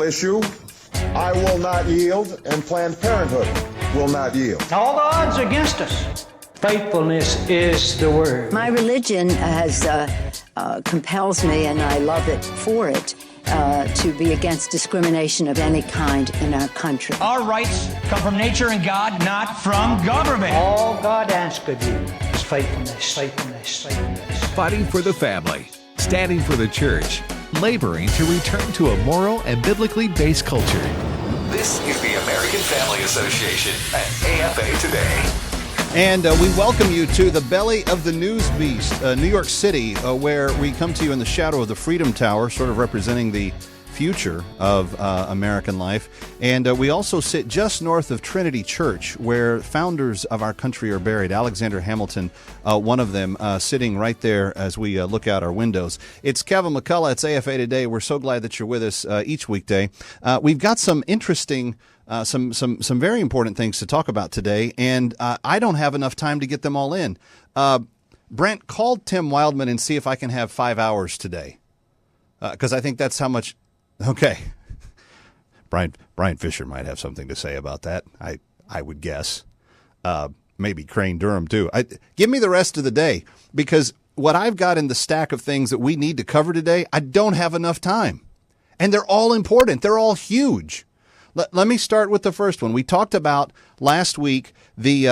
issue, I will not yield, and Planned Parenthood will not yield. All the odds are against us. Faithfulness is the word. My religion compels me, and I love it for it, to be against discrimination of any kind in our country. Our rights come from nature and God, not from government. All God asks of you is faithfulness, faithfulness, faithfulness. Fighting for the family, standing for the church, laboring to return to a moral and biblically based culture. This is the American Family Association at AFA Today. And we welcome you to the belly of the news beast, New York City, where we come to you in the shadow of the Freedom Tower, sort of representing the future of American life. And we also sit just north of Trinity Church, where founders of our country are buried. Alexander Hamilton, one of them, sitting right there as we look out our windows. It's Kevin McCullough. It's AFA Today. We're so glad that you're with us each weekday. We've got some interesting some very important things to talk about today, and I don't have enough time to get them all in. Brent, call Tim Wildman and see if I can have 5 hours today, because I think that's how much. Okay, Brian Fisher might have something to say about that. I would guess, maybe Crane Durham too. Give me the rest of the day, because what I've got in the stack of things that we need to cover today, I don't have enough time, and they're all important. They're all huge. Let me start with the first one. We talked about last week the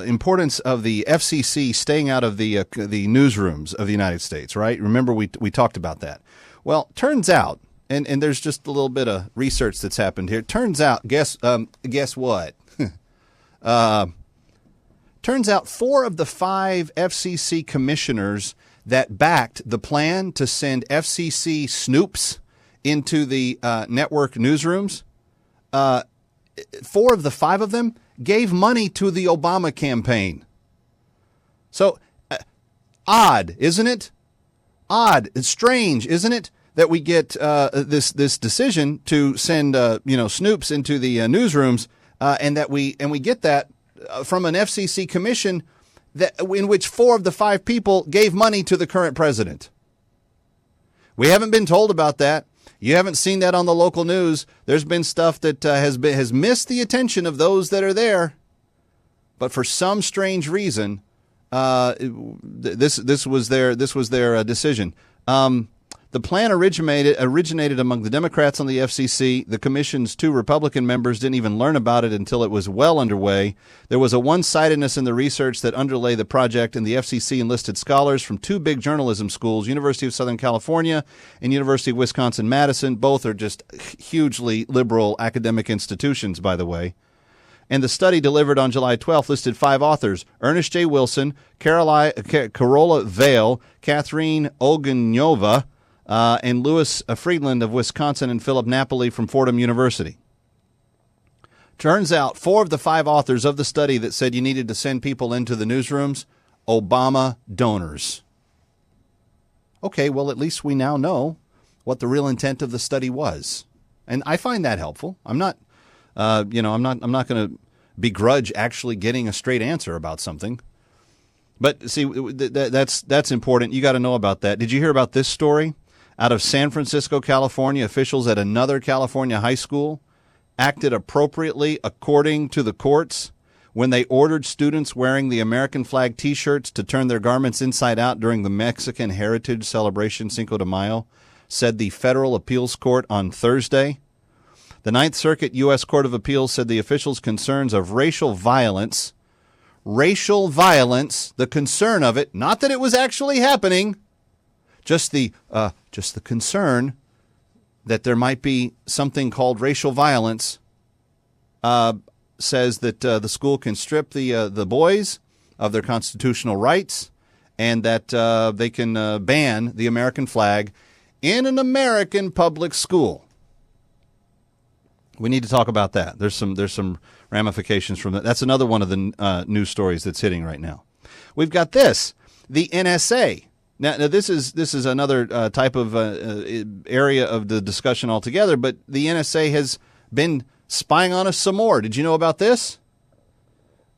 importance of the FCC staying out of the newsrooms of the United States, right? Remember, we talked about that. Well, turns out, and there's just a little bit of research that's happened here. Turns out, guess what? Turns out 4 of the 5 FCC commissioners that backed the plan to send FCC snoops into the network newsrooms, 4 of the 5 of them gave money to the Obama campaign. So odd, isn't it? Odd. It's strange, isn't it, that we get this decision to send snoops into the newsrooms, and we get that from an FCC commission in which 4 of the 5 people gave money to the current president. We haven't been told about that. You haven't seen that on the local news. There's been stuff that has missed the attention of those that are there. But for some strange reason, this was their decision. The plan originated among the Democrats on the FCC. The commission's 2 Republican members didn't even learn about it until it was well underway. There was a one-sidedness in the research that underlay the project, and the FCC enlisted scholars from 2 big journalism schools, University of Southern California and University of Wisconsin-Madison. Both are just hugely liberal academic institutions, by the way. And the study delivered on July 12th listed 5 authors: Ernest J. Wilson, Carola Vale, Catherine Olganova, and Louis Friedland of Wisconsin, and Philip Napoli from Fordham University. Turns out 4 of the 5 authors of the study that said you needed to send people into the newsrooms, Obama donors. Okay, well, at least we now know what the real intent of the study was, and I find that helpful. I'm not going to begrudge actually getting a straight answer about something. But see, that's important. You got to know about that. Did you hear about this story? Out of San Francisco, California, officials at another California high school acted appropriately according to the courts when they ordered students wearing the American flag T-shirts to turn their garments inside out during the Mexican heritage celebration Cinco de Mayo, said the federal appeals court on Thursday. The Ninth Circuit U.S. Court of Appeals said the officials' concerns of racial violence, the concern of it, not that it was actually happening, just the concern that there might be something called racial violence, says that the school can strip the boys of their constitutional rights, and that they can ban the American flag in an American public school. We need to talk about that. There's some ramifications from that. That's another one of the news stories that's hitting right now. We've got this, the NSA. Now this is another type of area of the discussion altogether, but the NSA has been spying on us some more. Did you know about this?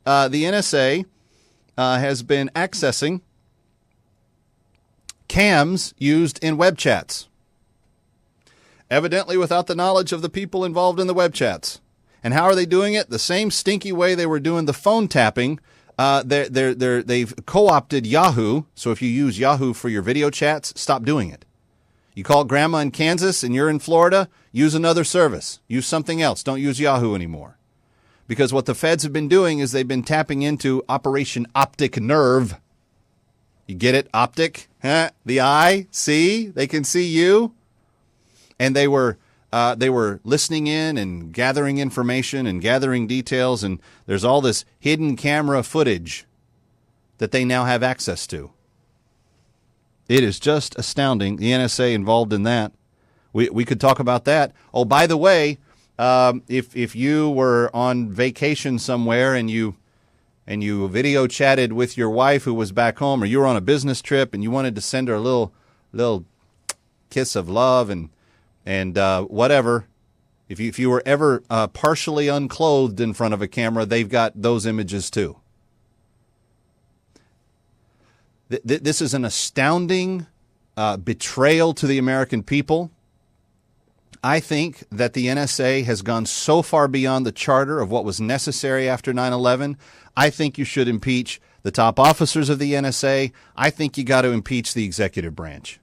The NSA has been accessing cams used in web chats. evidently without the knowledge of the people involved in the web chats. And how are they doing it? The same stinky way they were doing the phone tapping. They've co-opted Yahoo. So if you use Yahoo for your video chats, stop doing it. You call grandma in Kansas and you're in Florida, use another service. Use something else. Don't use Yahoo anymore. Because what the feds have been doing is they've been tapping into Operation Optic Nerve. You get it? Optic? Huh? The eye? See? They can see you. And they were listening in and gathering information and gathering details. And there's all this hidden camera footage that they now have access to. It is just astounding. The NSA involved in that. We could talk about that. Oh, by the way, if you were on vacation somewhere and you video chatted with your wife who was back home, or you were on a business trip and you wanted to send her a little kiss of love and whatever, if you were ever partially unclothed in front of a camera, they've got those images too. This is an astounding betrayal to the American people. I think that the NSA has gone so far beyond the charter of what was necessary after 9/11. I think you should impeach the top officers of the NSA. I think you got to impeach the executive branch.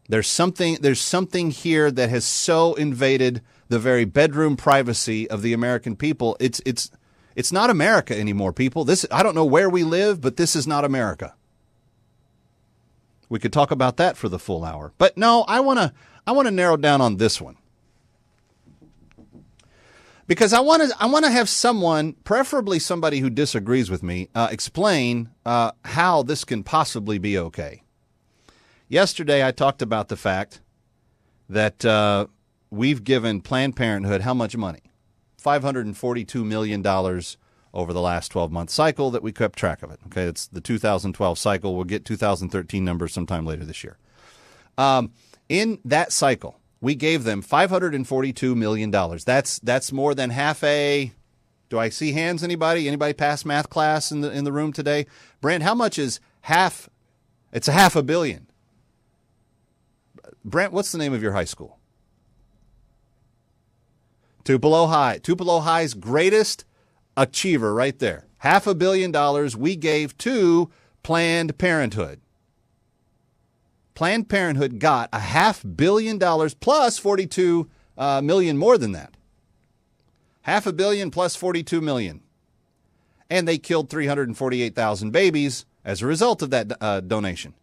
There's something here that has so invaded the very bedroom privacy of the American people. It's not America anymore, people. I don't know where we live, but this is not America. We could talk about that for the full hour. But no, I want to narrow down on this one. Because I want to have someone, preferably somebody who disagrees with me, explain how this can possibly be okay. Yesterday, I talked about the fact that we've given Planned Parenthood how much money? $542 million over the last 12-month cycle that we kept track of it. Okay, it's the 2012 cycle. We'll get 2013 numbers sometime later this year. In that cycle, we gave them $542 million. That's more than half a... Do I see hands, anybody? Anybody pass math class in the room today? Brent, how much is half? It's $500 million. Brent, what's the name of your high school? Tupelo High. Tupelo High's greatest achiever right there. $500 million we gave to Planned Parenthood. Planned Parenthood got $500 million plus 42 million more than that. $500 million plus 42 million. And they killed 348,000 babies as a result of that donation.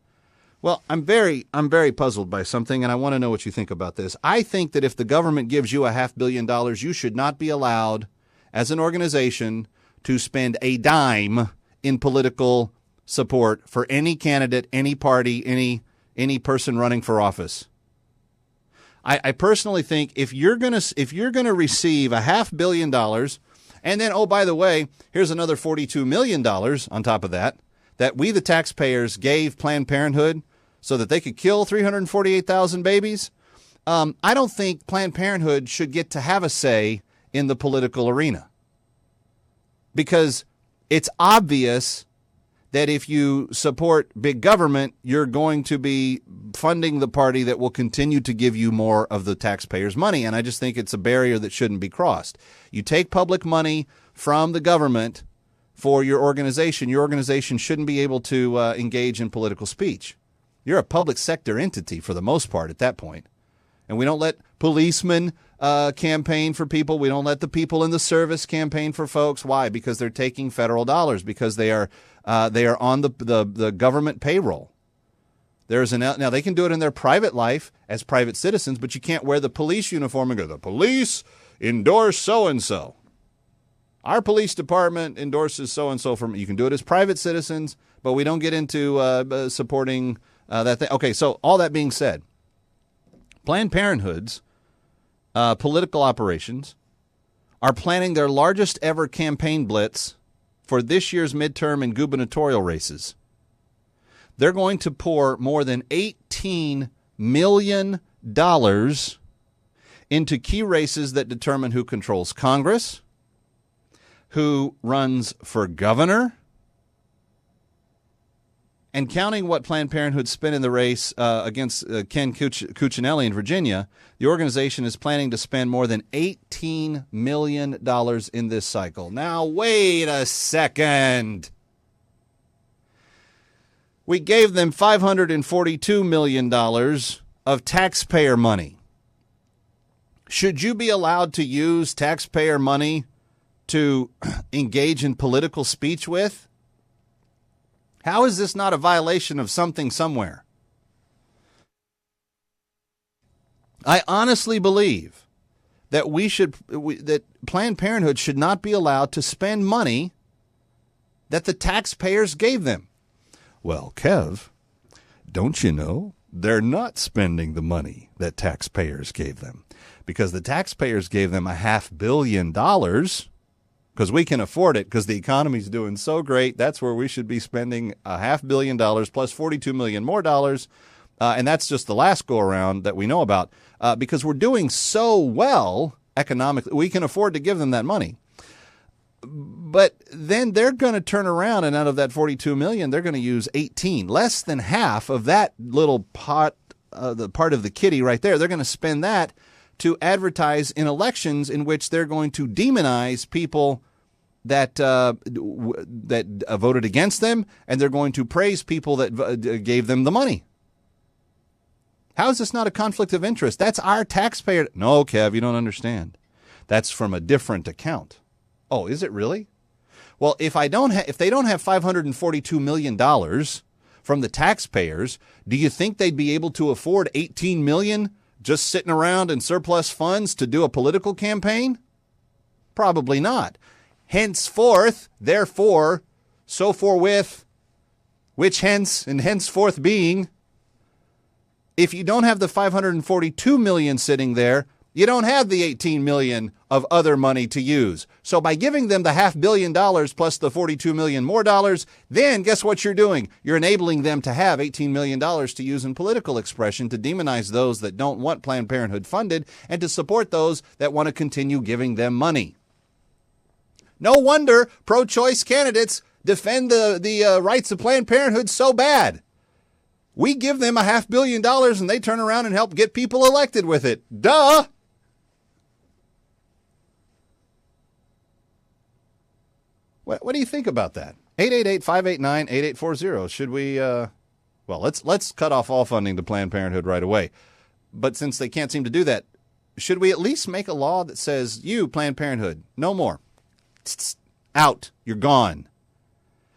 Well, I'm very puzzled by something, and I want to know what you think about this. I think that if the government gives you $500 million, you should not be allowed, as an organization, to spend a dime in political support for any candidate, any party, any person running for office. I personally think if you're gonna receive $500 million, and then, oh, by the way, here's another $42 million on top of that we, the taxpayers, gave Planned Parenthood so that they could kill 348,000 babies, I don't think Planned Parenthood should get to have a say in the political arena. Because it's obvious that if you support big government, you're going to be funding the party that will continue to give you more of the taxpayers' money. And I just think it's a barrier that shouldn't be crossed. You take public money from the government for your organization shouldn't be able to engage in political speech. You're a public sector entity for the most part at that point. And we don't let policemen campaign for people. We don't let the people in the service campaign for folks. Why? Because they're taking federal dollars, because they are on the government payroll. Now they can do it in their private life as private citizens, but you can't wear the police uniform and go, the police endorse so-and-so. Our police department endorses so-and-so. You can do it as private citizens, but we don't get into supporting that thing. Okay, so all that being said, Planned Parenthood's political operations are planning their largest ever campaign blitz for this year's midterm and gubernatorial races. They're going to pour more than $18 million into key races that determine who controls Congress, who runs for governor, And counting what Planned Parenthood spent in the race against Ken Cuccinelli in Virginia, the organization is planning to spend more than $18 million in this cycle. Now, wait a second. We gave them $542 million of taxpayer money. Should you be allowed to use taxpayer money to engage in political speech with? How is this not a violation of something somewhere? I honestly believe that that Planned Parenthood should not be allowed to spend money that the taxpayers gave them. Well, Kev, don't you know they're not spending the money that taxpayers gave them, because the taxpayers gave them $500 million. Because we can afford it, because the economy's doing so great. That's where we should be spending $500 million plus $42 million more dollars. And that's just the last go around that we know about, because we're doing so well economically. We can afford to give them that money. But then they're going to turn around, and out of that $42 million, they're going to use 18, less than half of that little pot, the part of the kitty right there. They're going to spend that to advertise in elections in which they're going to demonize people that voted against them, and they're going to praise people that gave them the money. How is this not a conflict of interest? That's our taxpayer. No, Kev, you don't understand. That's from a different account. Oh, is it really? Well, if they don't have $542 million from the taxpayers, do you think they'd be able to afford $18 million just sitting around in surplus funds to do a political campaign? Probably not. Henceforth, therefore, so forthwith, which hence and henceforth being, if you don't have the $542 million sitting there, you don't have the $18 million of other money to use. So by giving them the $500 million plus the $42 million more dollars, then guess what you're doing? You're enabling them to have $18 million to use in political expression, to demonize those that don't want Planned Parenthood funded, and to support those that want to continue giving them money. No wonder pro-choice candidates defend the rights of Planned Parenthood so bad. We give them $500 million and they turn around and help get people elected with it. Duh! What do you think about that? 888-589-8840. Should we, let's cut off all funding to Planned Parenthood right away. But since they can't seem to do that, should we at least make a law that says, you, Planned Parenthood, no more. Out. You're gone.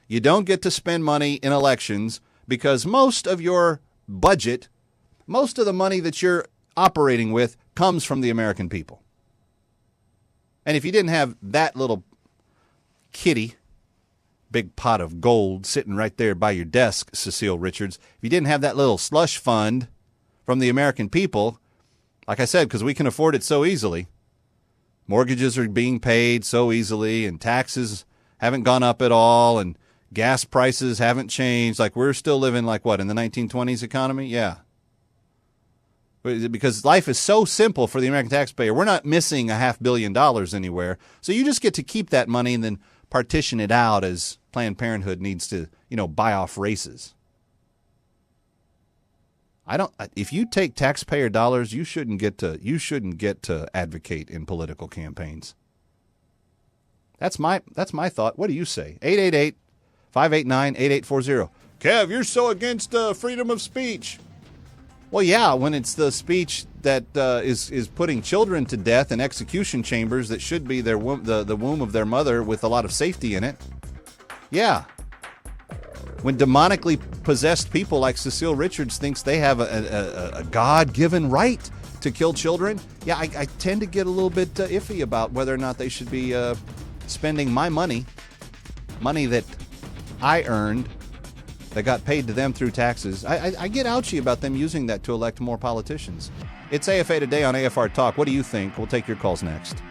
You don't get to spend money in elections, because most of your budget, most of the money that you're operating with comes from the American people. And if you didn't have that little kitty, big pot of gold sitting right there by your desk, Cecile Richards, if you didn't have that little slush fund from the American people, like I said, because we can afford it so easily, mortgages are being paid so easily, and taxes haven't gone up at all, and gas prices haven't changed. Like, we're still living like what, in the 1920s economy? Yeah. Because life is so simple for the American taxpayer. We're not missing $500 million anywhere. So you just get to keep that money and then partition it out as Planned Parenthood needs to, buy off races. If you take taxpayer dollars, you shouldn't get to advocate in political campaigns. That's my thought. What do you say? 888-589-8840. Kev, you're so against freedom of speech. Well, yeah, when it's the speech that is putting children to death in execution chambers that should be the womb of their mother with a lot of safety in it. Yeah. When demonically possessed people like Cecile Richards thinks they have a God-given right to kill children, yeah, I tend to get a little bit iffy about whether or not they should be spending my money that I earned, that got paid to them through taxes. I get ouchy about them using that to elect more politicians. It's AFA Today on AFR Talk. What do you think? We'll take your calls next.